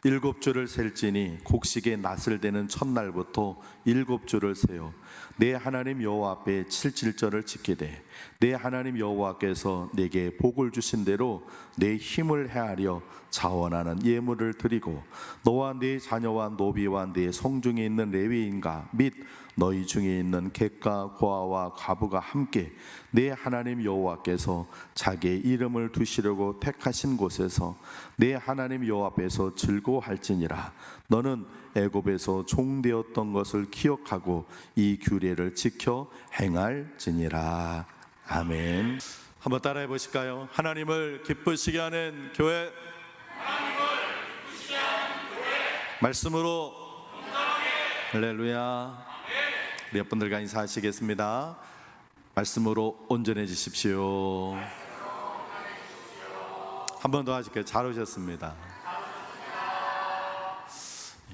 7주를 셀지니 곡식의 낫을 대는 첫날부터 7주를 세요. 내 하나님 여호와 앞에 7.7절을 지키되 내 하나님 여호와께서 내게 복을 주신 대로 내 힘을 헤아려 자원하는 예물을 드리고 너와 네 자녀와 노비와 네 성중에 있는 레위인과 및 너희 중에 있는 객과 고아와 과부가 함께 내 하나님 여호와께서 자기의 이름을 두시려고 택하신 곳에서 내 하나님 여호와 앞에서 즐거워할지니라. 너는 애굽에서 종되었던 것을 기억하고 이 규례를 지켜 행할지니라. 아멘. 한번 따라해 보실까요? 하나님을 기쁘시게 하는 교회, 말씀으로 할렐루야. 우리 옆분들과 인사하시겠습니다. 말씀으로 온전해지십시오. 한 번 더 하실게요. 잘 오셨습니다.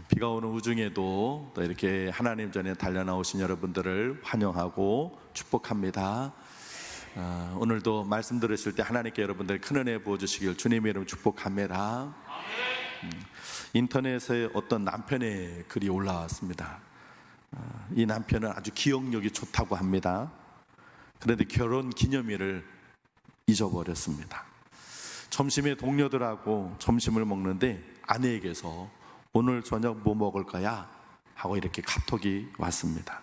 비가 오는 우중에도 또 이렇게 하나님 전에 달려나오신 여러분들을 환영하고 축복합니다. 오늘도 말씀 들으실 때 하나님께 여러분들 큰 은혜 부어주시길 주님의 이름으로 축복합니다. 인터넷에 어떤 남편의 글이 올라왔습니다. 이 남편은 아주 기억력이 좋다고 합니다. 그런데 결혼 기념일을 잊어버렸습니다. 점심에 동료들하고 점심을 먹는데 아내에게서 오늘 저녁 뭐 먹을 거야? 하고 이렇게 카톡이 왔습니다.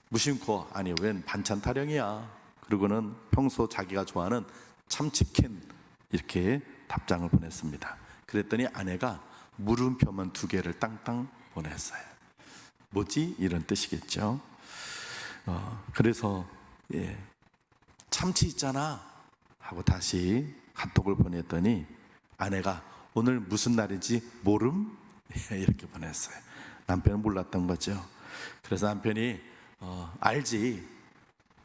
무심코 아니 웬 반찬 타령이야. 그리고는 평소 자기가 좋아하는 참치캔 이렇게 답장을 보냈습니다. 그랬더니 아내가 물음표만 2개를 땅땅 보냈어요. 뭐지? 이런 뜻이겠죠. 그래서 참치 있잖아 하고 다시 카톡을 보냈더니 아내가 오늘 무슨 날인지 모름? 이렇게 보냈어요. 남편은 몰랐던 거죠. 그래서 남편이 알지.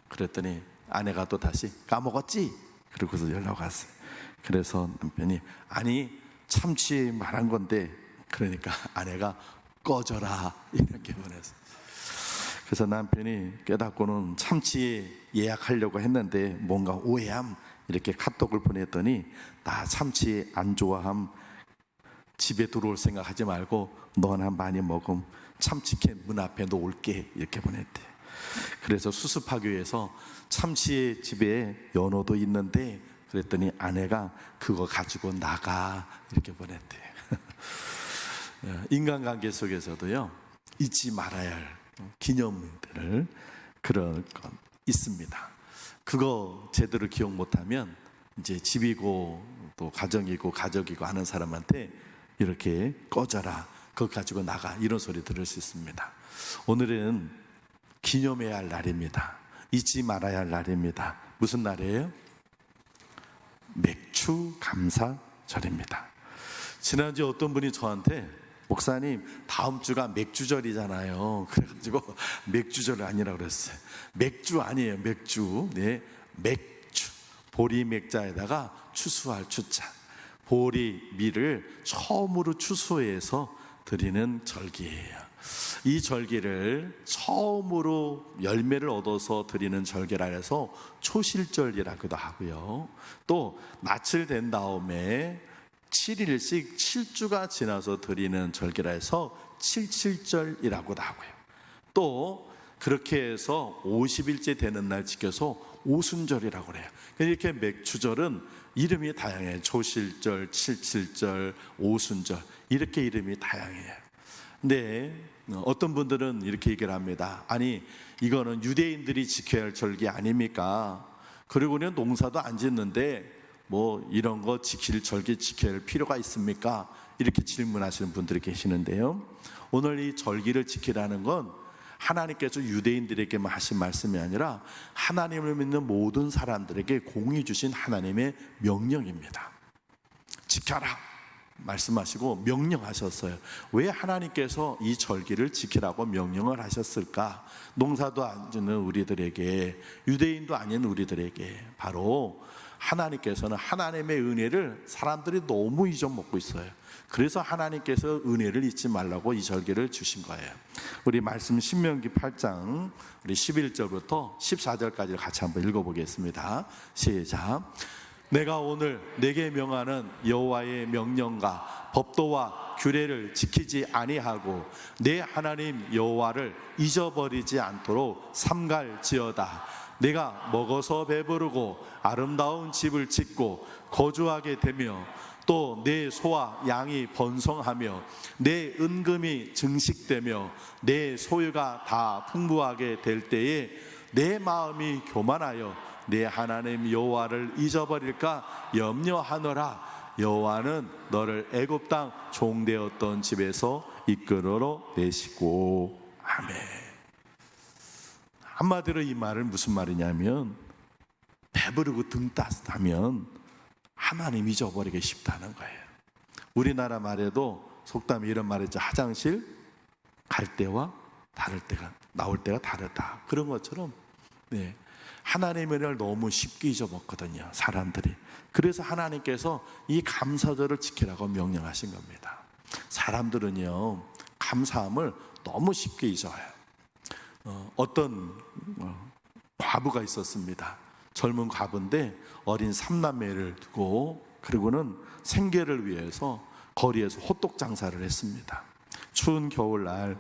그랬더니 아내가 또 다시 까먹었지? 그러고서 연락 왔어요. 그래서 남편이 아니 참치 말한 건데 그러니까 아내가 꺼져라 이렇게 보냈어요. 그래서 남편이 깨닫고는 참치 예약하려고 했는데 뭔가 오해함 이렇게 카톡을 보냈더니 나 참치 안 좋아함. 집에 들어올 생각 하지 말고 너나 많이 먹음. 참치캔 문 앞에 놓을게 이렇게 보냈대요. 그래서 수습하기 위해서 참치의 집에 연어도 있는데 그랬더니 아내가 그거 가지고 나가 이렇게 보냈대요. 인간관계 속에서도요 잊지 말아야 할 기념들을 그런 건 있습니다. 그거 제대로 기억 못하면 이제 집이고 또 가정이고 가족이고 하는 사람한테 이렇게 꺼져라 그거 가지고 나가 이런 소리 들을 수 있습니다. 오늘은 기념해야 할 날입니다. 잊지 말아야 할 날입니다. 무슨 날이에요? 맥주 감사절입니다. 지난주에 어떤 분이 저한테 목사님 다음 주가 맥주절이잖아요. 그래가지고 맥주절 아니라고 그랬어요. 맥주 아니에요. 맥주. 네, 맥주. 보리 맥자에다가 추수할 추자. 보리 밀을 처음으로 추수해서 드리는 절기예요. 이 절기를 처음으로 열매를 얻어서 드리는 절기라 해서 초실절이라고도 하고요. 또 낯을 댄 다음에 7일씩 7주가 지나서 드리는 절기라 해서 칠칠절이라고도 하고요. 또 그렇게 해서 50일째 되는 날 지켜서 오순절이라고 그래요. 이렇게 맥주절은 이름이 다양해요. 초실절, 칠칠절, 오순절 이렇게 이름이 다양해요. 근데 어떤 분들은 이렇게 얘기를 합니다. 아니 이거는 유대인들이 지켜야 할 절기 아닙니까? 그리고는 농사도 안 짓는데 뭐 이런 거 지킬 절기 지켜야 할 필요가 있습니까? 이렇게 질문하시는 분들이 계시는데요. 오늘 이 절기를 지키라는 건 하나님께서 유대인들에게만 하신 말씀이 아니라 하나님을 믿는 모든 사람들에게 공히 주신 하나님의 명령입니다. 지켜라 말씀하시고 명령하셨어요. 왜 하나님께서 이 절기를 지키라고 명령을 하셨을까? 농사도 안 짓는 우리들에게, 유대인도 아닌 우리들에게 바로 하나님께서는 하나님의 은혜를 사람들이 너무 잊어먹고 있어요. 그래서 하나님께서 은혜를 잊지 말라고 이 절기를 주신 거예요. 우리 말씀 신명기 8장 우리 11절부터 14절까지를 같이 한번 읽어보겠습니다. 시작. 내가 오늘 내게 명하는 여호와의 명령과 법도와 규례를 지키지 아니하고 내 하나님 여호와를 잊어버리지 않도록 삼갈지어다. 내가 먹어서 배부르고 아름다운 집을 짓고 거주하게 되며 또 내 소와 양이 번성하며 내 은금이 증식되며 내 소유가 다 풍부하게 될 때에 내 마음이 교만하여 내 하나님 여호와를 잊어버릴까 염려하노라. 여호와는 너를 애굽 땅 종되었던 집에서 이끌어 내시고. 아멘. 한마디로 이 말은 무슨 말이냐면, 배부르고 등 따뜻하면 하나님 잊어버리기 쉽다는 거예요. 우리나라 말에도 속담에 이런 말이 있죠. 화장실 갈 때와 다를 때가, 나올 때가 다르다. 그런 것처럼 하나님의 은혜를 너무 쉽게 잊어먹거든요, 사람들이. 그래서 하나님께서 이 감사절을 지키라고 명령하신 겁니다. 사람들은요, 감사함을 너무 쉽게 잊어요. 어떤 과부가 있었습니다. 젊은 과부인데 어린 삼남매를 두고, 그리고는 생계를 위해서 거리에서 호떡 장사를 했습니다. 추운 겨울날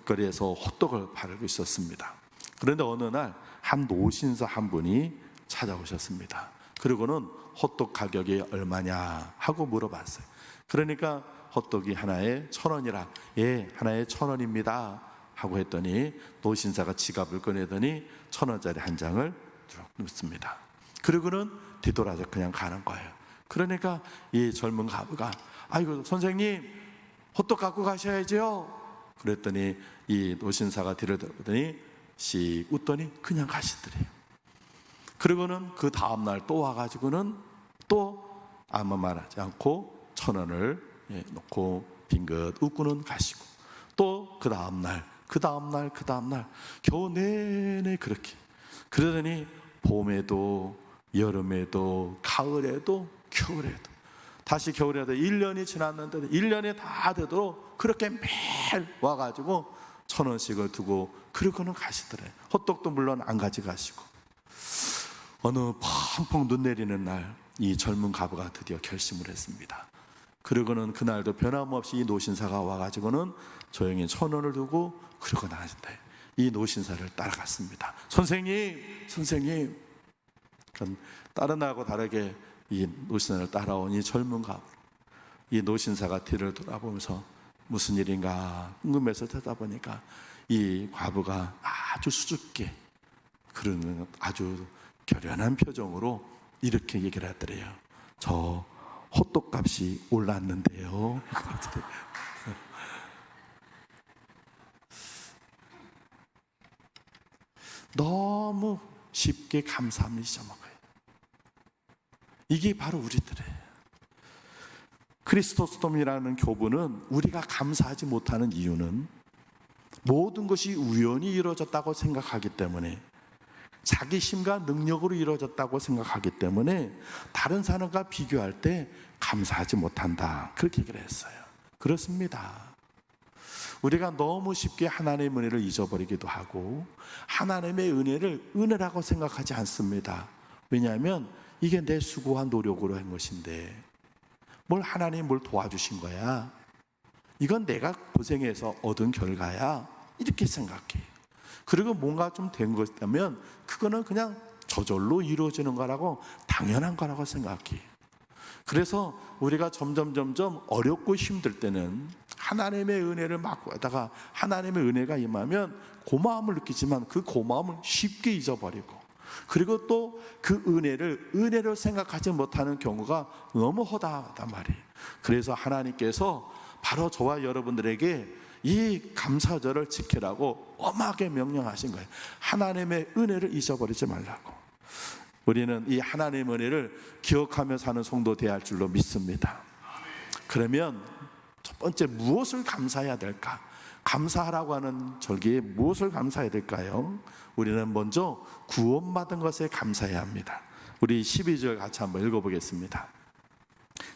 거리에서 호떡을 팔고 있었습니다. 그런데 어느 날 한 노신사 한 분이 찾아오셨습니다. 그리고는 호떡 가격이 얼마냐 하고 물어봤어요. 그러니까 호떡이 하나에 1,000원이라, 예, 하나에 1,000원입니다 하고 했더니 노신사가 지갑을 꺼내더니 1,000원짜리 한 장을 쭉 넣습니다. 그리고는 뒤돌아서 그냥 가는 거예요. 그러니까 이 젊은 가부가, 아이고 선생님 호떡 갖고 가셔야죠. 그랬더니 이 노신사가 뒤를 돌더니 씩 웃더니 그냥 가시더래요. 그리고는 그 다음날 또 와가지고는 또 아무 말하지 않고 1,000원을 놓고 빙긋 웃고는 가시고, 또 그 다음날 겨우 내내 그렇게. 그러더니 봄에도 여름에도 가을에도 겨울에도, 다시 겨울에도 1년이 지났는데 1년이 다 되도록 그렇게 매일 와가지고 1,000원씩을 두고 그러고는 가시더래요. 호떡도 물론 안 가져가시고. 어느 펑펑 눈 내리는 날 이 젊은 가부가 드디어 결심을 했습니다. 그러고는 그날도 변함없이 이 노신사가 와가지고는 조용히 1,000원을 두고 그러고 나왔는데 이 노신사를 따라갔습니다. 선생님. 다른 날하고 다르게 이 노신사를 따라온 이 젊은 가부, 이 노신사가 뒤를 돌아보면서 무슨 일인가 궁금해서 찾아보니까 이 과부가 아주 수줍게, 그러는 아주 결연한 표정으로 이렇게 얘기를 하더래요. 저 호떡 값이 올랐는데요. 너무 쉽게 감사함을 잊어먹어요. 이게 바로 우리들이에요. 크리스토스톰이라는 교부는 우리가 감사하지 못하는 이유는 모든 것이 우연히 이루어졌다고 생각하기 때문에, 자기 힘과 능력으로 이루어졌다고 생각하기 때문에 다른 사람과 비교할 때 감사하지 못한다, 그렇게 얘기를 했어요. 그렇습니다. 우리가 너무 쉽게 하나님의 은혜를 잊어버리기도 하고 하나님의 은혜를 은혜라고 생각하지 않습니다. 왜냐하면 이게 내 수고한 노력으로 한 것인데, 하나님이 뭘 도와주신 거야, 이건 내가 고생해서 얻은 결과야, 이렇게 생각해. 그리고 뭔가 좀 된 것이라면 그거는 그냥 저절로 이루어지는 거라고, 당연한 거라고 생각해. 그래서 우리가 점점 어렵고 힘들 때는 하나님의 은혜를 막 하다가 하나님의 은혜가 임하면 고마움을 느끼지만 그 고마움을 쉽게 잊어버리고, 그리고 또 그 은혜를 은혜로 생각하지 못하는 경우가 너무 허다하단 말이에요. 그래서 하나님께서 바로 저와 여러분들에게 이 감사절을 지키라고 엄하게 명령하신 거예요. 하나님의 은혜를 잊어버리지 말라고. 우리는 이 하나님의 은혜를 기억하며 사는 성도 되어야 할 줄로 믿습니다. 그러면 첫 번째, 무엇을 감사해야 될까? 감사하라고 하는 절기에 무엇을 감사해야 될까요? 우리는 먼저 구원받은 것에 감사해야 합니다. 우리 12절 같이 한번 읽어보겠습니다.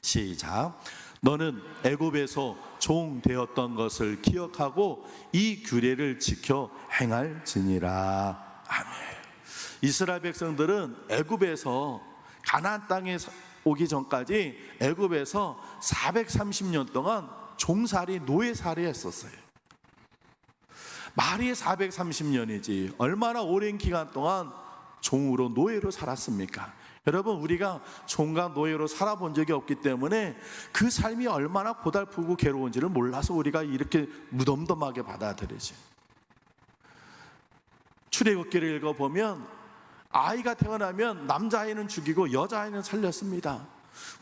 시작. 너는 애굽에서 종 되었던 것을 기억하고 이 규례를 지켜 행할지니라. 아멘. 이스라엘 백성들은 애굽에서 가나안 땅에 오기 전까지 애굽에서 430년 동안 종살이 노예살이 했었어요. 말이 430년이지 얼마나 오랜 기간 동안 종으로 노예로 살았습니까? 여러분, 우리가 종과 노예로 살아본 적이 없기 때문에 그 삶이 얼마나 고달프고 괴로운지를 몰라서 우리가 이렇게 무덤덤하게 받아들이지. 출애굽기를 읽어보면 아이가 태어나면 남자아이는 죽이고 여자아이는 살렸습니다.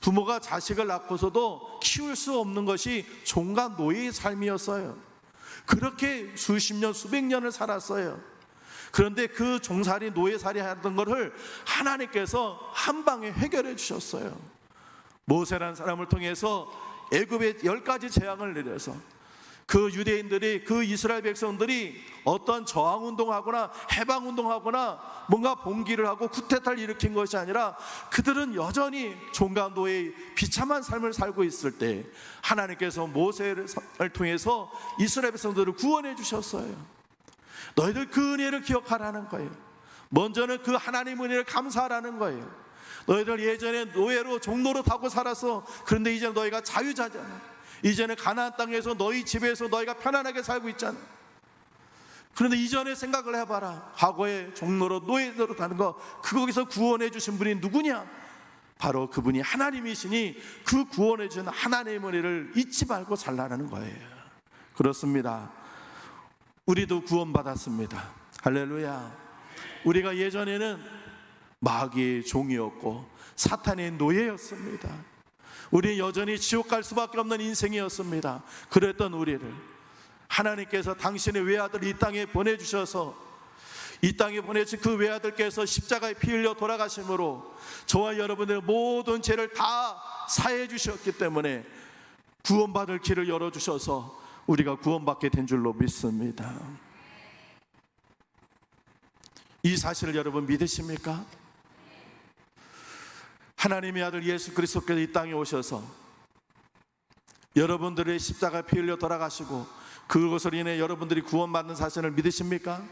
부모가 자식을 낳고서도 키울 수 없는 것이 종과 노예의 삶이었어요. 그렇게 수십 년, 수백 년을 살았어요. 그런데 그 종살이, 노예살이 하던 것을 하나님께서 한 방에 해결해 주셨어요. 모세라는 사람을 통해서 애굽에 10가지 재앙을 내려서 그 유대인들이, 그 이스라엘 백성들이 어떤 저항운동하거나 해방운동하거나 뭔가 봉기를 하고 쿠데타를 일으킨 것이 아니라 그들은 여전히 종과 노예의 비참한 삶을 살고 있을 때 하나님께서 모세를 통해서 이스라엘 백성들을 구원해 주셨어요. 너희들 그 은혜를 기억하라는 거예요. 먼저는 그 하나님의 은혜를 감사하라는 거예요. 너희들 예전에 노예로 종로로 타고 살았어. 그런데 이제 너희가 자유자잖아. 이제는 가나안 땅에서 너희 집에서 너희가 편안하게 살고 있잖아. 그런데 이전에 생각을 해봐라. 과거에 종로로 노예로 타는 거, 거기서 구원해 주신 분이 누구냐? 바로 그분이 하나님이시니 그 구원해 준 하나님의 은혜를 잊지 말고 살라는 거예요. 그렇습니다. 우리도 구원받았습니다. 할렐루야. 우리가 예전에는 마귀의 종이었고 사탄의 노예였습니다. 우리는 여전히 지옥 갈 수밖에 없는 인생이었습니다. 그랬던 우리를 하나님께서 당신의 외아들 이 땅에 보내주셔서, 이 땅에 보내신 그 외아들께서 십자가에 피 흘려 돌아가심으로 저와 여러분들의 모든 죄를 다 사해 주셨기 때문에 구원받을 길을 열어주셔서 우리가 구원받게 된 줄로 믿습니다. 이 사실을 여러분 믿으십니까? 하나님의 아들 예수 그리스도께서 이 땅에 오셔서 여러분들의 십자가에 피 흘려 돌아가시고 그것으로 인해 여러분들이 구원받는 사실을 믿으십니까?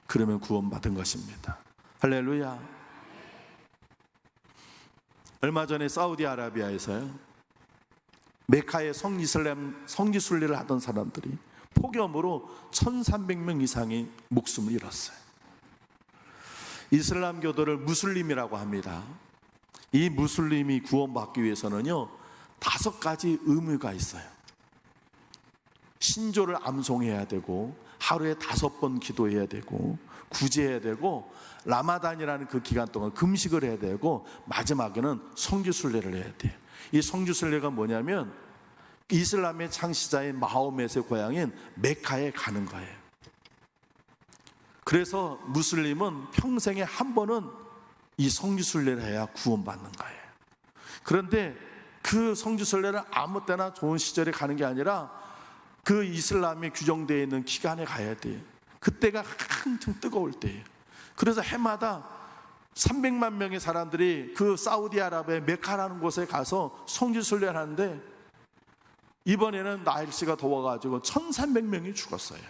그러면 구원받은 것입니다. 할렐루야. 얼마 전에 사우디아라비아에서요, 메카의 성지순례를 하던 사람들이 폭염으로 1300명 이상이 목숨을 잃었어요. 이슬람교도를 무슬림이라고 합니다. 이 무슬림이 구원받기 위해서는요 5가지 의무가 있어요. 신조를 암송해야 되고, 하루에 5번 기도해야 되고, 구제해야 되고, 라마단이라는 그 기간 동안 금식을 해야 되고, 마지막에는 성지순례를 해야 돼요. 이 성지순례가 뭐냐면 이슬람의 창시자인 마호멧의 고향인 메카에 가는 거예요. 그래서 무슬림은 평생에 한 번은 이 성지순례를 해야 구원받는 거예요. 그런데 그 성지순례를 아무 때나 좋은 시절에 가는 게 아니라 그 이슬람이 규정되어 있는 기간에 가야 돼요. 그때가 한층 뜨거울 때예요. 그래서 해마다 300만 명의 사람들이 그 사우디아라비아의 메카라는 곳에 가서 성지순례를 하는데, 이번에는 날씨가 더워가지고 1300명이 죽었어요.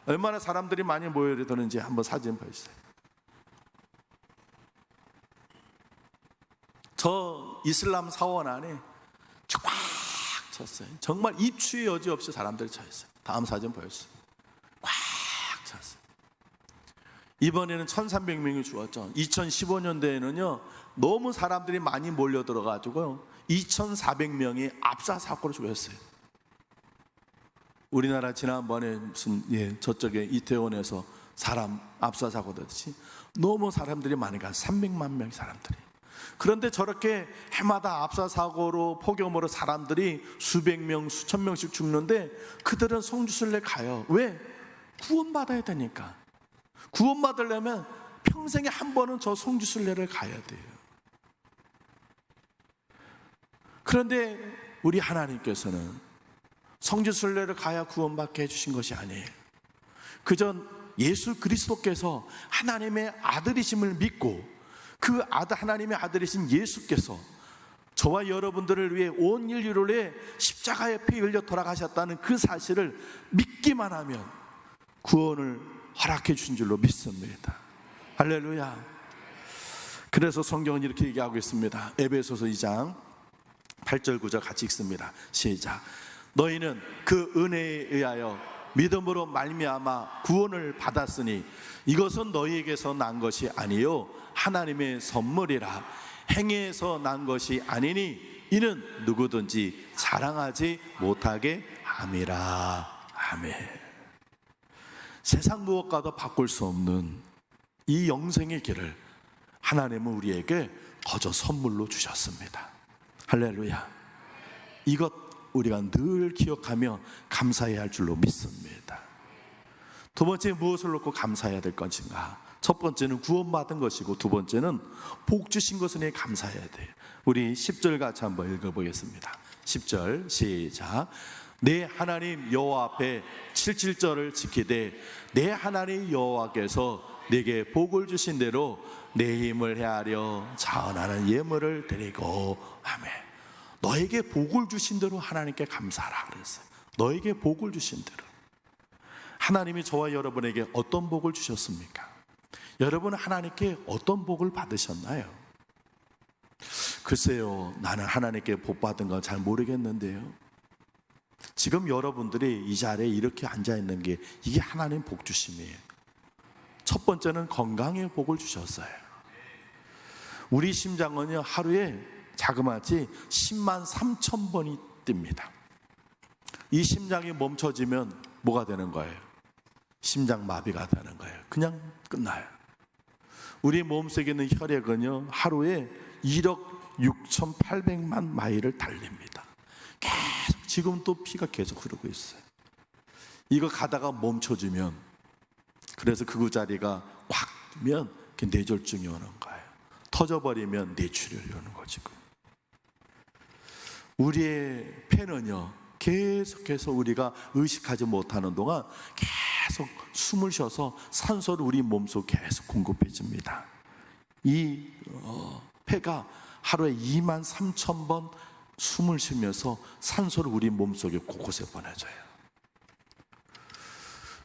얼마나 사람들이 많이 모여드는지 한번 사진 보여주세요. 저 이슬람 사원 안에 꽉 찼어요. 정말 입추의 여지 없이 사람들이 차 있어요. 다음 사진 보여주세요. 꽉 찼어요. 이번에는 1300명이 죽었죠. 2015년도에는요 너무 사람들이 많이 몰려들어가지고 2400명이 압사 사고로 죽었어요. 우리나라 지난번에 무슨 저쪽에 이태원에서 사람 압사 사고 됐지, 너무 사람들이 많으니까 300만 명의 사람들이. 그런데 저렇게 해마다 압사 사고로, 폭염으로 사람들이 수백 명, 수천 명씩 죽는데 그들은 성지순례 가요. 왜? 구원받아야 되니까. 구원받으려면 평생에 한 번은 저 성지순례를 가야 돼요. 그런데 우리 하나님께서는 성지순례를 가야 구원받게 해주신 것이 아니에요. 그저 예수 그리스도께서 하나님의 아들이심을 믿고, 그 하나님의 아들이신 예수께서 저와 여러분들을 위해 온 인류를 위해 십자가에 피 흘려 돌아가셨다는 그 사실을 믿기만 하면 구원을 허락해 주신 줄로 믿습니다. 할렐루야. 그래서 성경은 이렇게 얘기하고 있습니다. 에베소서 2장 8절 9절 같이 읽습니다. 시작. 너희는 그 은혜에 의하여 믿음으로 말미암아 구원을 받았으니 이것은 너희에게서 난 것이 아니요 하나님의 선물이라. 행위에서 난 것이 아니니 이는 누구든지 자랑하지 못하게 함이라. 아멘. 세상 무엇과도 바꿀 수 없는 이 영생의 길을 하나님은 우리에게 거저 선물로 주셨습니다. 할렐루야. 이것 우리가 늘 기억하며 감사해야 할 줄로 믿습니다. 두 번째, 무엇을 놓고 감사해야 될 것인가? 첫 번째는 구원받은 것이고, 두 번째는 복 주신 것에 감사해야 돼요. 우리 10절 같이 한번 읽어보겠습니다. 10절 시작. 내 하나님 여호와 앞에 77절을 지키되 내 하나님 여호와께서 내게 복을 주신 대로 내 힘을 헤아려 자원하는 예물을 드리고. 아멘. 너에게 복을 주신 대로 하나님께 감사하라 그랬어요. 너에게 복을 주신 대로. 하나님이 저와 여러분에게 어떤 복을 주셨습니까? 여러분은 하나님께 어떤 복을 받으셨나요? 글쎄요, 나는 하나님께 복 받은 건 잘 모르겠는데요. 지금 여러분들이 이 자리에 이렇게 앉아 있는 게 이게 하나님 복 주심이에요. 첫 번째는 건강의 복을 주셨어요. 우리 심장은요, 하루에 자그마치 10만 3천 번이 뜁니다. 이 심장이 멈춰지면 뭐가 되는 거예요? 심장 마비가 되는 거예요. 그냥 끝나요. 우리 몸속에 있는 혈액은요, 하루에 1억 6,800만 마일을 달립니다. 계속 지금 또 피가 계속 흐르고 있어요. 이거 가다가 멈춰지면, 그래서 그 자리가 확 뜨면 뇌졸중이 오는 거예요. 터져버리면 뇌출혈이 오는 거지. 우리의 폐는요, 계속해서 우리가 의식하지 못하는 동안 계속 숨을 쉬어서 산소를 우리 몸속에 계속 공급해 줍니다. 이 폐가 하루에 2만 3천 번 숨을 쉬면서 산소를 우리 몸속에 곳곳에 보내줘요.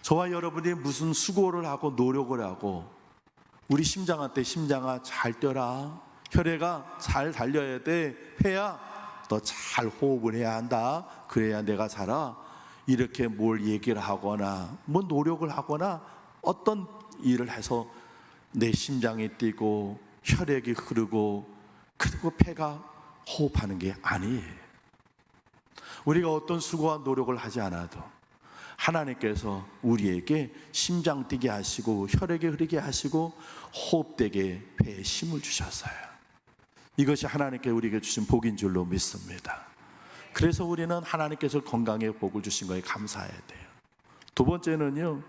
저와 여러분이 무슨 수고를 하고 노력을 하고 우리 심장한테, 심장아 잘 뛰어라, 혈액아 잘 달려야 돼, 폐야 너 잘 호흡을 해야 한다, 그래야 내가 살아, 이렇게 뭘 얘기를 하거나 뭐 노력을 하거나 어떤 일을 해서 내 심장이 뛰고 혈액이 흐르고 그리고 폐가 호흡하는 게 아니에요. 우리가 어떤 수고와 노력을 하지 않아도 하나님께서 우리에게 심장 뛰게 하시고 혈액이 흐르게 하시고 호흡되게 폐에 힘을 주셨어요. 이것이 하나님께 우리에게 주신 복인 줄로 믿습니다. 그래서 우리는 하나님께서 건강의 복을 주신 거에 감사해야 돼요. 두 번째는요,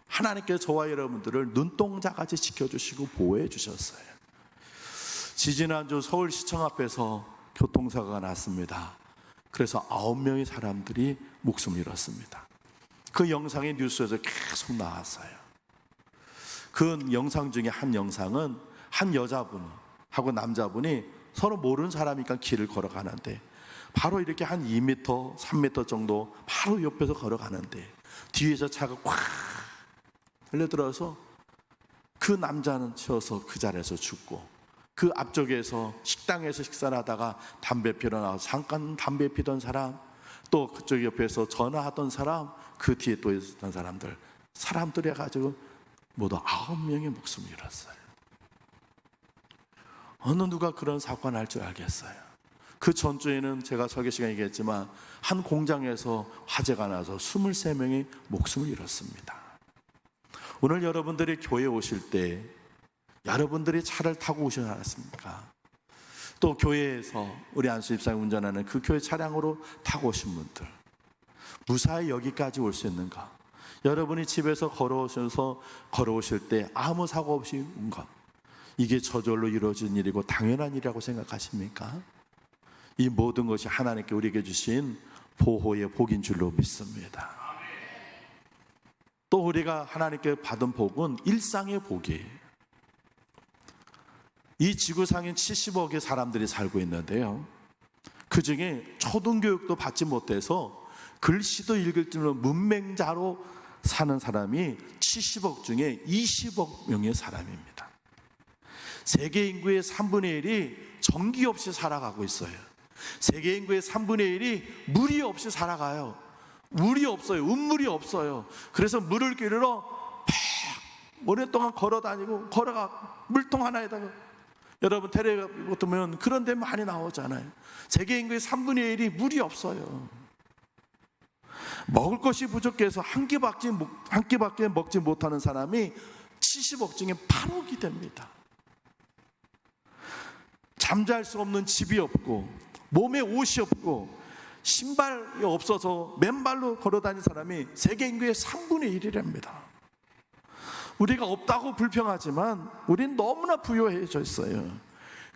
하나님께서 저와 여러분들을 눈동자같이 지켜주시고 보호해 주셨어요. 지지난주 서울시청 앞에서 교통사고가 났습니다. 그래서 9명의 사람들이 목숨을 잃었습니다. 그 영상이 뉴스에서 계속 나왔어요. 그 영상 중에 한 영상은 한 여자분하고 남자분이 서로 모르는 사람이니까 길을 걸어가는데 바로 이렇게 한 2m, 3m 정도 바로 옆에서 걸어가는데 뒤에서 차가 꽉 달려들어서 그 남자는 치여서 그 자리에서 죽고, 그 앞쪽에서 식당에서 식사를 하다가 담배 피러 나와서 잠깐 담배 피던 사람, 또 그쪽 옆에서 전화하던 사람, 그 뒤에 또 있었던 사람들이 해가지고 모두 9명의 목숨을 잃었어요. 어느 누가 그런 사고가 날 줄 알겠어요. 그 전주에는 제가 설교 시간에 얘기했지만 한 공장에서 화재가 나서 23명이 목숨을 잃었습니다. 오늘 여러분들이 교회에 오실 때 여러분들이 차를 타고 오시지 않았습니까? 또 교회에서 우리 안수 집사님 운전하는 그 교회 차량으로 타고 오신 분들, 무사히 여기까지 올 수 있는가? 여러분이 집에서 걸어오실 때 아무 사고 없이 온 것, 이게 저절로 이루어진 일이고 당연한 일이라고 생각하십니까? 이 모든 것이 하나님께 우리에게 주신 보호의 복인 줄로 믿습니다. 또 우리가 하나님께 받은 복은 일상의 복이에요. 이 지구상에 70억의 사람들이 살고 있는데요, 그 중에 초등교육도 받지 못해서 글씨도 읽을 줄 모르는 문맹자로 사는 사람이 70억 중에 20억 명의 사람입니다. 세계 인구의 3분의 1이 전기 없이 살아가고 있어요. 세계 인구의 3분의 1이 물이 없이 살아가요. 물이 없어요. 음물이 없어요. 그래서 물을 기르러 오랫동안 걸어 다니고 걸어가 물통 하나에다가, 여러분 텔레비전 보면 그런 데 많이 나오잖아요. 세계 인구의 3분의 1이 물이 없어요. 먹을 것이 부족해서 한 끼밖에 먹지 못하는 사람이 70억 중에 8억이 됩니다. 잠잘 수 없는 집이 없고 몸에 옷이 없고 신발이 없어서 맨발로 걸어다니는 사람이 세계 인구의 3분의 1이랍니다. 우리가 없다고 불평하지만 우리는 너무나 부유해져 있어요.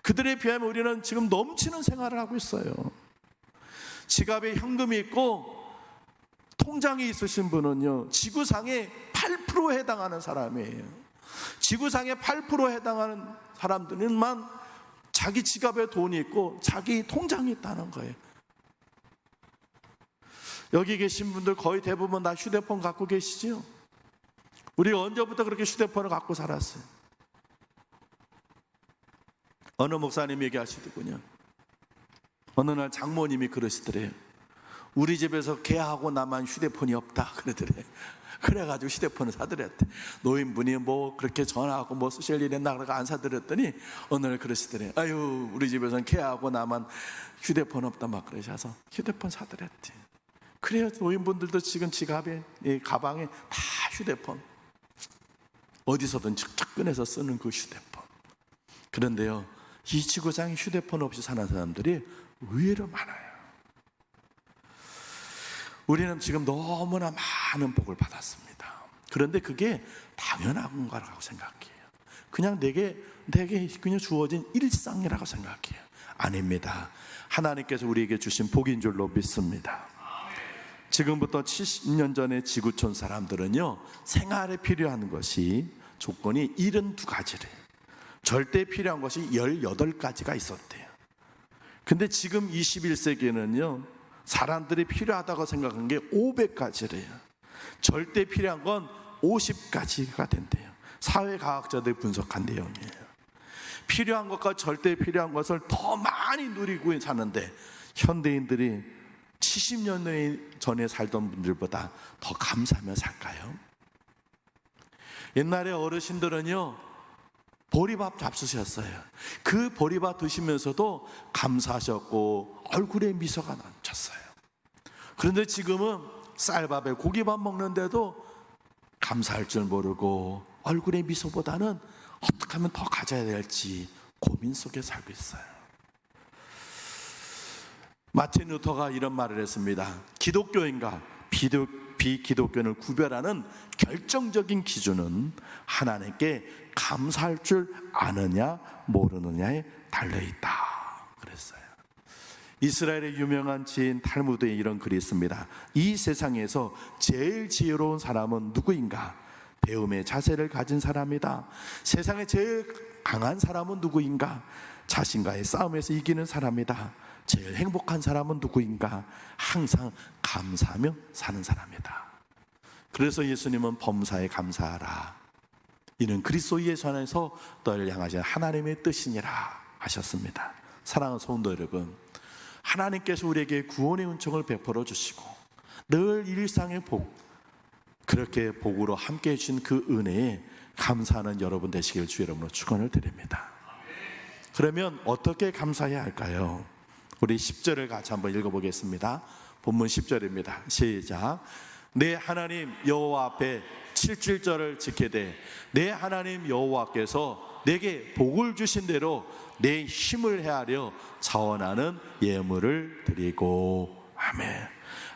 그들에 비하면 우리는 지금 넘치는 생활을 하고 있어요. 지갑에 현금이 있고 통장이 있으신 분은요, 지구상의 8%에 해당하는 사람이에요. 지구상의 8%에 해당하는 사람들만 자기 지갑에 돈이 있고 자기 통장이 있다는 거예요. 여기 계신 분들 거의 대부분 다 휴대폰 갖고 계시죠? 우리가 언제부터 그렇게 휴대폰을 갖고 살았어요? 어느 목사님이 얘기하시더군요. 어느 날 장모님이 그러시더래요. 우리 집에서 걔하고 나만 휴대폰이 없다 그러더래요. 그래가지고 휴대폰을 사드렸대. 노인분이 뭐 그렇게 전화하고 뭐 쓰실 일 있나 그러고 안 사드렸더니 어느 날 그러시더래요. 아유, 우리 집에서는 걔하고 나만 휴대폰 없다 막 그러셔서 휴대폰 사드렸대. 그래요. 노인분들도 지금 지갑에, 가방에 다 휴대폰, 어디서든 척척 꺼내서 쓰는 그 휴대폰. 그런데요, 이 지구상에 휴대폰 없이 사는 사람들이 의외로 많아요. 우리는 지금 너무나 많은 복을 받았습니다. 그런데 그게 당연한 거라고 생각해요. 그냥 내게 그냥 주어진 일상이라고 생각해요. 아닙니다. 하나님께서 우리에게 주신 복인 줄로 믿습니다. 지금부터 70년 전에 지구촌 사람들은요, 생활에 필요한 것이 조건이 72가지래요. 절대 필요한 것이 18가지가 있었대요. 근데 지금 21세기에는요, 사람들이 필요하다고 생각한 게 500가지래요. 절대 필요한 건 50가지가 된대요. 사회과학자들이 분석한 내용이에요. 필요한 것과 절대 필요한 것을 더 많이 누리고 사는데 현대인들이 70년 전에 살던 분들보다 더 감사하며 살까요? 옛날에 어르신들은요, 보리밥 잡수셨어요. 그 보리밥 드시면서도 감사하셨고 얼굴에 미소가 넘쳤어요. 그런데 지금은 쌀밥에 고기밥 먹는데도 감사할 줄 모르고 얼굴에 미소보다는 어떻게 하면 더 가져야 될지 고민 속에 살고 있어요. 마틴 루터가 이런 말을 했습니다. 기독교인과 비기독교인을 구별하는 결정적인 기준은 하나님께 감사할 줄 아느냐 모르느냐에 달려있다 그랬어요. 이스라엘의 유명한 지인 탈무드에 이런 글이 있습니다. 이 세상에서 제일 지혜로운 사람은 누구인가? 배움의 자세를 가진 사람이다. 세상에 제일 강한 사람은 누구인가? 자신과의 싸움에서 이기는 사람이다. 제일 행복한 사람은 누구인가? 항상 감사하며 사는 사람이다. 그래서 예수님은 범사에 감사하라. 이는 그리스도 예수 안에서 너를 향하신 하나님의 뜻이니라 하셨습니다. 사랑하는 성도 여러분, 하나님께서 우리에게 구원의 은총을 베풀어 주시고 늘 일상의 복, 그렇게 복으로 함께해 주신 그 은혜에 감사하는 여러분 되시길 주 이름으로 축원을 드립니다. 그러면 어떻게 감사해야 할까요? 우리 10절을 같이 한번 읽어보겠습니다. 본문 10절입니다. 시작. 내 하나님 여호와 앞에 7절을 지키되 내 하나님 여호와께서 내게 복을 주신 대로 내 힘을 헤아려 자원하는 예물을 드리고. 아멘.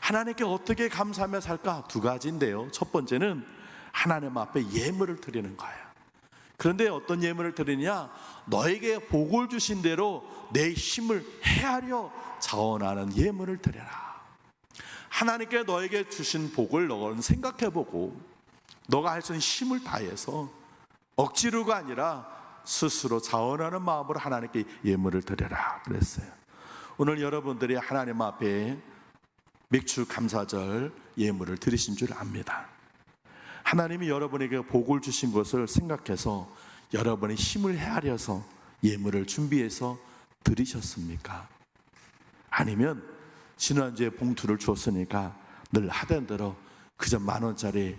하나님께 어떻게 감사하며 살까? 두 가지인데요. 첫 번째는 하나님 앞에 예물을 드리는 거예요. 그런데 어떤 예물을 드리냐? 너에게 복을 주신 대로 내 힘을 헤아려 자원하는 예물을 드려라. 하나님께 너에게 주신 복을 너는 생각해보고 너가 할 수 있는 힘을 다해서 억지로가 아니라 스스로 자원하는 마음으로 하나님께 예물을 드려라 그랬어요. 오늘 여러분들이 하나님 앞에 맥주 감사절 예물을 드리신 줄 압니다. 하나님이 여러분에게 복을 주신 것을 생각해서 여러분의 힘을 헤아려서 예물을 준비해서 드리셨습니까? 아니면 지난주에 봉투를 줬으니까 늘 하던 대로 그저 10,000원짜리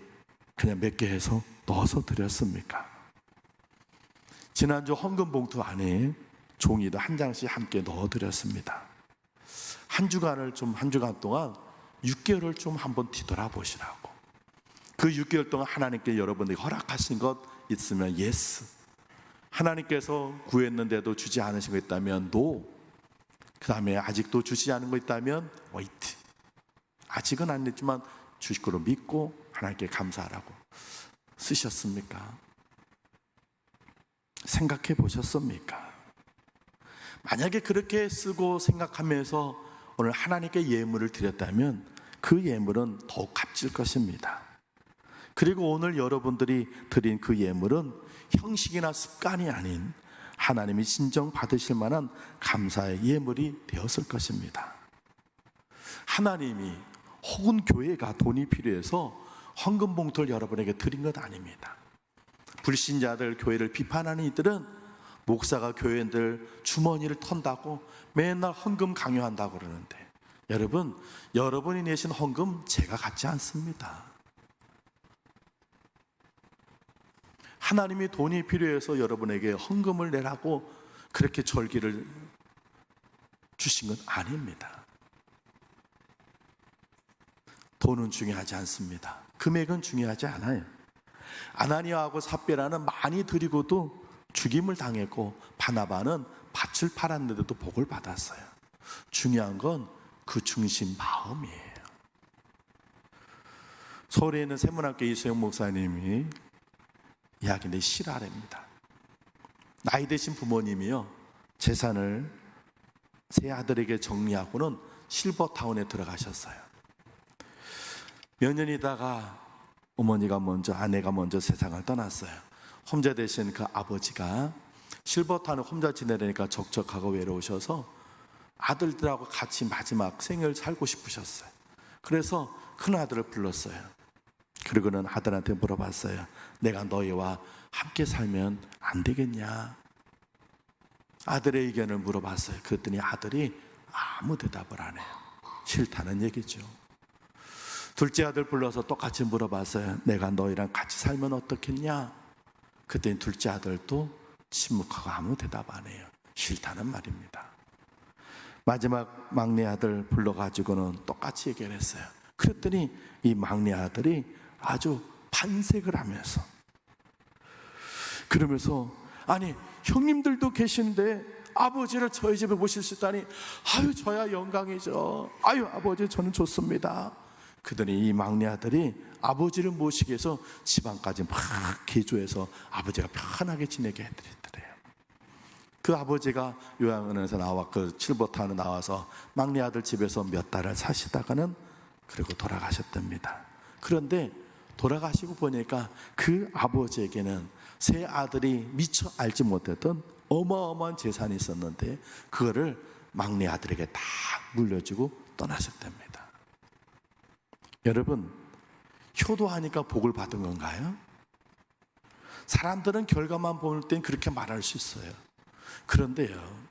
그냥 몇 개 해서 넣어서 드렸습니까? 지난주 헌금 봉투 안에 종이도 한 장씩 함께 넣어드렸습니다. 한 주간 동안 6개월을 좀 한번 뒤돌아보시라고. 그 6개월 동안 하나님께 여러분들이 허락하신 것 있으면 예스, 하나님께서 구했는데도 주지 않으신 거 있다면 노, 그 다음에 아직도 주시지 않은 거 있다면 웨이트, 아직은 안 됐지만 주실 거로 믿고 하나님께 감사하라고 쓰셨습니까? 생각해 보셨습니까? 만약에 그렇게 쓰고 생각하면서 오늘 하나님께 예물을 드렸다면 그 예물은 더욱 값질 것입니다. 그리고 오늘 여러분들이 드린 그 예물은 형식이나 습관이 아닌 하나님이 진정 받으실 만한 감사의 예물이 되었을 것입니다. 하나님이 혹은 교회가 돈이 필요해서 헌금 봉투를 여러분에게 드린 것 아닙니다. 불신자들, 교회를 비판하는 이들은 목사가 교회들 주머니를 턴다고 맨날 헌금 강요한다고 그러는데, 여러분, 여러분이 내신 헌금 제가 갖지 않습니다. 하나님이 돈이 필요해서 여러분에게 헌금을 내라고 그렇게 절기를 주신 건 아닙니다. 돈은 중요하지 않습니다. 금액은 중요하지 않아요. 아나니아하고 삽비라는 많이 드리고도 죽임을 당했고, 바나바는 밭을 팔았는데도 복을 받았어요. 중요한 건 그 중심 마음이에요. 서울에 있는 세문학교 이수영 목사님이 이야기인데 실화랍니다. 나이 드신 부모님이요, 재산을 세 아들에게 정리하고는 실버타운에 들어가셨어요. 몇 년 있다가 어머니가 먼저, 아내가 먼저 세상을 떠났어요. 혼자 되신 그 아버지가 실버타운에 혼자 지내려니까 적적하고 외로우셔서 아들들하고 같이 마지막 생을 살고 싶으셨어요. 그래서 큰 아들을 불렀어요. 그리고는 아들한테 물어봤어요. 내가 너희와 함께 살면 안 되겠냐? 아들의 의견을 물어봤어요. 그랬더니 아들이 아무 대답을 안 해요. 싫다는 얘기죠. 둘째 아들 불러서 똑같이 물어봤어요. 내가 너희랑 같이 살면 어떻겠냐? 그랬더니 둘째 아들도 침묵하고 아무 대답 안 해요. 싫다는 말입니다. 마지막 막내 아들 불러가지고는 똑같이 얘기를 했어요. 그랬더니 이 막내 아들이 아주 반색을 하면서, 그러면서 아니 형님들도 계신데 아버지를 저희 집에 모실 수 있다니, 아유 저야 영광이죠. 아유 아버지 저는 좋습니다. 그러더니 이 막내 아들이 아버지를 모시기 위해서 집안까지 막 개조해서 아버지가 편하게 지내게 해드리더래요. 그 아버지가 요양원에서 나와 그 실버타운에 나와서 막내 아들 집에서 몇 달을 사시다가는 그리고 돌아가셨답니다. 그런데 돌아가시고 보니까 그 아버지에게는 세 아들이 미처 알지 못했던 어마어마한 재산이 있었는데 그거를 막내 아들에게 다 물려주고 떠나셨답니다. 여러분, 효도하니까 복을 받은 건가요? 사람들은 결과만 볼 땐 그렇게 말할 수 있어요. 그런데요,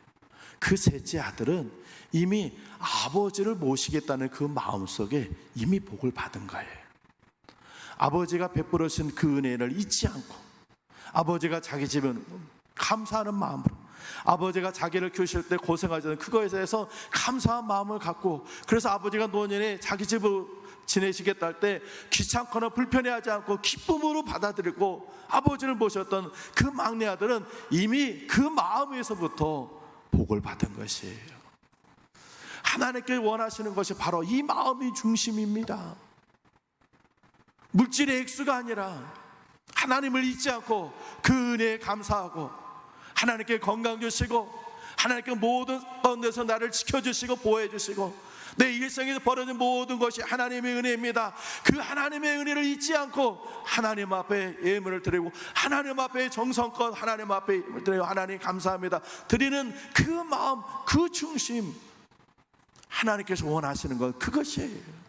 그 셋째 아들은 이미 아버지를 모시겠다는 그 마음속에 이미 복을 받은 거예요. 아버지가 베풀어 주신 그 은혜를 잊지 않고, 아버지가 자기 집에 감사하는 마음으로, 아버지가 자기를 키우실 때 고생하셨던 그거에 대해서 감사한 마음을 갖고, 그래서 아버지가 노년에 자기 집으로 지내시겠다 할 때 귀찮거나 불편해하지 않고 기쁨으로 받아들이고 아버지를 모셨던 그 막내 아들은 이미 그 마음에서부터 복을 받은 것이에요. 하나님께 원하시는 것이 바로 이 마음이 중심입니다. 물질의 액수가 아니라 하나님을 잊지 않고 그 은혜에 감사하고, 하나님께 건강 주시고 하나님께 모든 가운데서 나를 지켜주시고 보호해 주시고 내 일생에서 벌어진 모든 것이 하나님의 은혜입니다. 그 하나님의 은혜를 잊지 않고 하나님 앞에 예물을 드리고 하나님 앞에 정성껏 하나님 앞에 예물을 드리고 하나님 감사합니다 드리는 그 마음, 그 중심, 하나님께서 원하시는 건 그것이에요.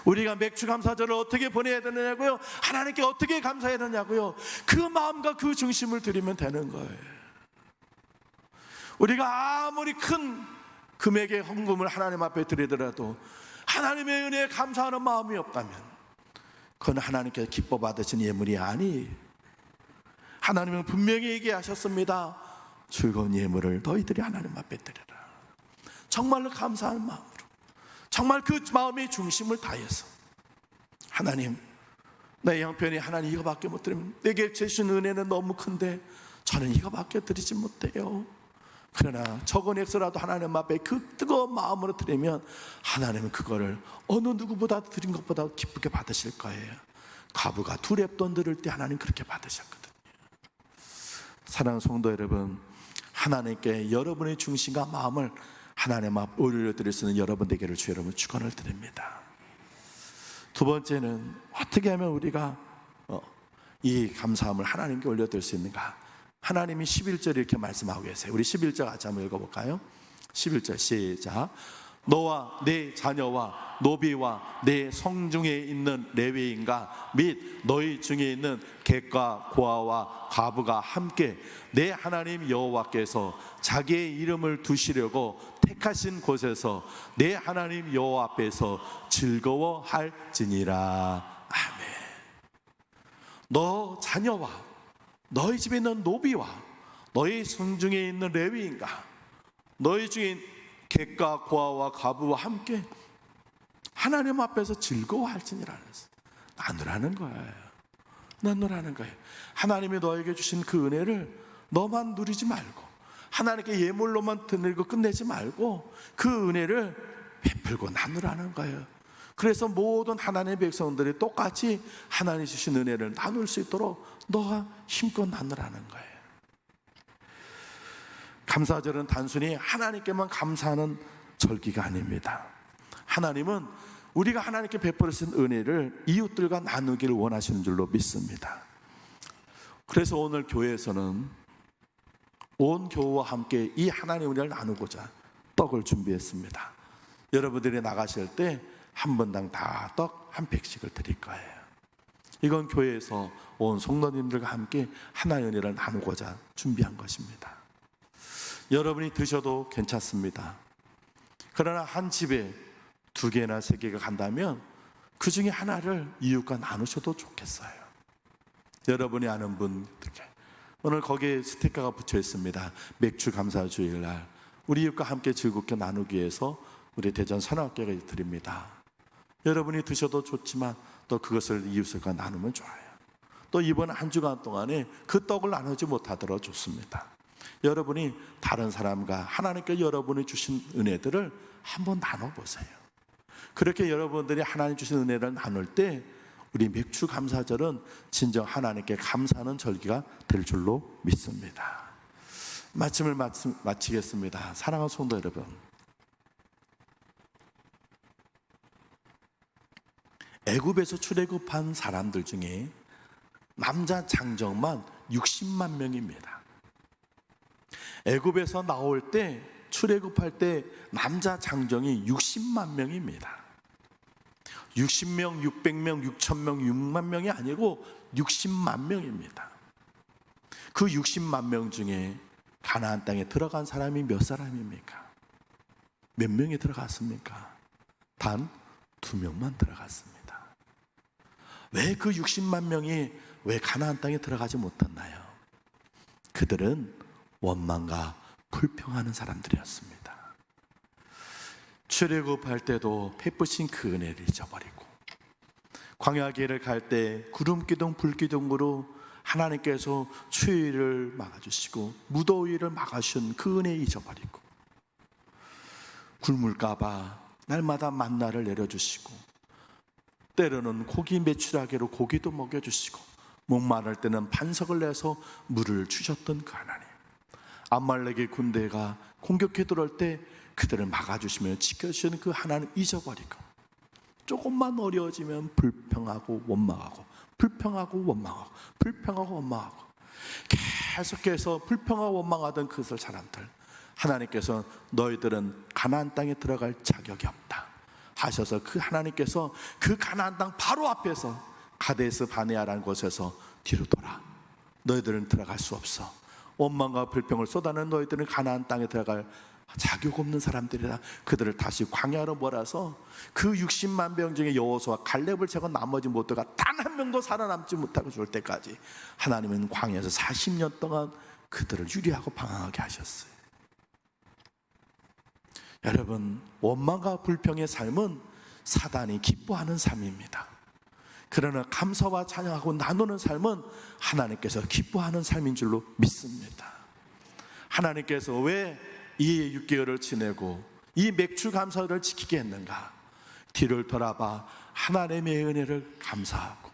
우리가 맥주 감사절을 어떻게 보내야 되느냐고요? 하나님께 어떻게 감사해야 되느냐고요? 그 마음과 그 중심을 드리면 되는 거예요. 우리가 아무리 큰 금액의 헌금을 하나님 앞에 드리더라도 하나님의 은혜에 감사하는 마음이 없다면 그건 하나님께서 기뻐 받으신 예물이 아니에요. 하나님은 분명히 얘기하셨습니다. 즐거운 예물을 너희들이 하나님 앞에 드려라. 정말로 감사하는 마음으로, 정말 그 마음의 중심을 다해서, 하나님, 내 형편이 하나님 이거밖에 못 드리면, 내게 주신 은혜는 너무 큰데 저는 이거밖에 드리지 못해요. 그러나 적은 액수라도 하나님 앞에 그 뜨거운 마음으로 드리면 하나님은 그거를 어느 누구보다 드린 것보다 기쁘게 받으실 거예요. 과부가 2렙돈 드릴 때 하나님 그렇게 받으셨거든요. 사랑하는 성도 여러분, 하나님께 여러분의 중심과 마음을 하나님 앞 올려드릴 수 있는 여러분 되기를 주 여러분 축원을 드립니다. 두 번째는 어떻게 하면 우리가 이 감사함을 하나님께 올려드릴 수 있는가? 하나님이 11절 이렇게 말씀하고 계세요. 우리 11절 같이 한번 읽어볼까요? 11절 시작. 너와 내 자녀와 노비와 내 성중에 있는 레위인과 및 너희 중에 있는 객과 고아와 과부가 함께 내 하나님 여호와께서 자기의 이름을 두시려고 택하신 곳에서 내 하나님 여호와 앞에서 즐거워할지니라. 아멘. 너 자녀와 너희 집에 있는 노비와 너희 성중에 있는 레위인과 너희 중에 객과 고아와 과부와 함께 하나님 앞에서 즐거워할지니라. 나누라는 거예요. 나누라는 거예요. 하나님이 너에게 주신 그 은혜를 너만 누리지 말고 하나님께 예물로만 드리고 끝내지 말고 그 은혜를 베풀고 나누라는 거예요. 그래서 모든 하나님의 백성들이 똑같이 하나님 주신 은혜를 나눌 수 있도록 너가 힘껏 나누라는 거예요. 감사절은 단순히 하나님께만 감사하는 절기가 아닙니다. 하나님은 우리가 하나님께 베풀으신 은혜를 이웃들과 나누기를 원하시는 줄로 믿습니다. 그래서 오늘 교회에서는 온 교우와 함께 이 하나님의 은혜를 나누고자 떡을 준비했습니다. 여러분들이 나가실 때 한 번당 다 떡 한 팩씩을 드릴 거예요. 이건 교회에서 온 성도님들과 함께 하나님의 은혜를 나누고자 준비한 것입니다. 여러분이 드셔도 괜찮습니다. 그러나 한 집에 2개나 3개가 간다면 그 중에 하나를 이웃과 나누셔도 좋겠어요. 여러분이 아는 분들께 오늘 거기에 스티커가 붙여 있습니다. 맥주 감사 주일날 우리 이웃과 함께 즐겁게 나누기 위해서 우리 대전 선악교회가 드립니다. 여러분이 드셔도 좋지만 또 그것을 이웃과 나누면 좋아요. 또 이번 한 주간 동안에 그 떡을 나누지 못하더라도 좋습니다. 여러분이 다른 사람과 하나님께 여러분이 주신 은혜들을 한번 나눠보세요. 그렇게 여러분들이 하나님 주신 은혜를 나눌 때 우리 맥주 감사절은 진정 하나님께 감사하는 절기가 될 줄로 믿습니다. 말씀을 마치겠습니다. 사랑하는 성도 여러분, 애굽에서 출애굽한 사람들 중에 남자 장정만 60만 명입니다. 애굽에서 나올 때 출애굽할 때 남자 장정이 60만 명입니다. 60명, 600명, 6,000명, 6만 명이 아니고 60만 명입니다. 그 60만 명 중에 가나안 땅에 들어간 사람이 몇 사람입니까? 몇 명이 들어갔습니까? 단 2명만 들어갔습니다. 왜 그 60만 명이 왜 가나안 땅에 들어가지 못했나요? 그들은 원망과 불평하는 사람들이었습니다. 출애굽할 때도 베푸신 그 은혜를 잊어버리고 광야길을 갈 때 구름기둥 불기둥으로 하나님께서 추위를 막아주시고 무더위를 막아주신 그 은혜 잊어버리고 굶을까봐 날마다 만나를 내려주시고 때로는 고기 메추라기로 고기도 먹여주시고 목마를 때는 반석을 내서 물을 주셨던 그 하나님, 암말렉의 군대가 공격해 들어올 때 그들을 막아주시며 지켜주시는 그 하나님 잊어버리고 조금만 어려워지면 불평하고 원망하고 불평하고 원망하고 불평하고 원망하고 계속해서 불평하고 원망하던 그 사람들, 하나님께서 너희들은 가나안 땅에 들어갈 자격이 없다, 하셔서 그 하나님께서 그 가나안 땅 바로 앞에서 가데스 바네아라는 곳에서 뒤로 돌아, 너희들은 들어갈 수 없어. 원망과 불평을 쏟아낸 너희들은 가나안 땅에 들어갈 자격 없는 사람들이라. 그들을 다시 광야로 몰아서 그 60만 명 중에 여호수아 갈렙을 제거 나머지 모두가 단 한 명도 살아남지 못하고 죽을 때까지 하나님은 광야에서 40년 동안 그들을 유리하고 방황하게 하셨어요. 여러분, 원망과 불평의 삶은 사단이 기뻐하는 삶입니다. 그러나 감사와 찬양하고 나누는 삶은 하나님께서 기뻐하는 삶인 줄로 믿습니다. 하나님께서 왜 이 6개월을 지내고 이 맥주 감사를 지키게 했는가? 뒤를 돌아봐 하나님의 은혜를 감사하고,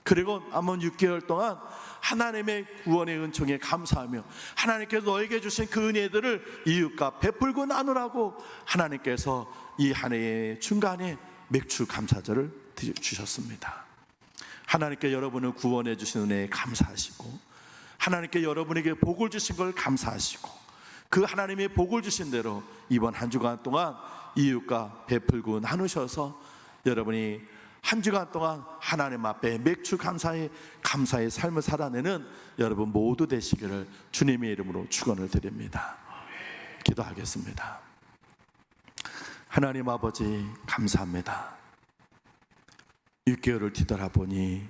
그리고 남은 6개월 동안 하나님의 구원의 은총에 감사하며 하나님께서 너에게 주신 그 은혜들을 이웃과 베풀고 나누라고 하나님께서 이 한 해의 중간에 맥주 감사절을 주셨습니다. 하나님께 여러분을 구원해 주신 은혜에 감사하시고, 하나님께 여러분에게 복을 주신 걸 감사하시고, 그 하나님의 복을 주신 대로 이번 한 주간 동안 이웃과 베풀고 나누셔서 여러분이 한 주간 동안 하나님 앞에 맥주 감사의 삶을 살아내는 여러분 모두 되시기를 주님의 이름으로 축원을 드립니다. 기도하겠습니다. 하나님 아버지, 감사합니다. 6개월을 뒤돌아보니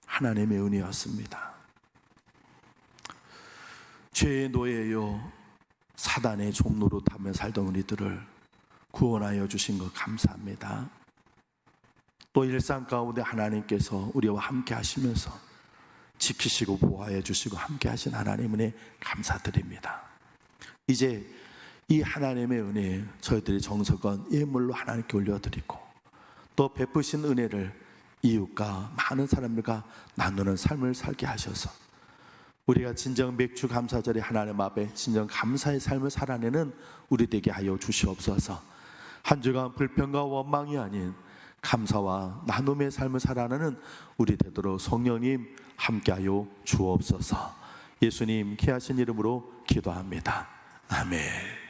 하나님의 은혜였습니다. 죄의 노예요 사단의 종로로 타며 살던 우리들을 구원하여 주신 것 감사합니다. 또 일상 가운데 하나님께서 우리와 함께 하시면서 지키시고 보호하여 주시고 함께 하신 하나님 은혜 감사드립니다. 이제 이 하나님의 은혜에 저희들이 정성껏 예물로 하나님께 올려드리고, 또 베푸신 은혜를 이웃과 많은 사람들과 나누는 삶을 살게 하셔서 우리가 진정 맥주 감사절에 하나님 앞에 진정 감사의 삶을 살아내는 우리 되게 하여 주시옵소서. 한 주간 불평과 원망이 아닌 감사와 나눔의 삶을 살아내는 우리 되도록 성령님 함께하여 주옵소서. 예수님 귀하신 이름으로 기도합니다. 아멘.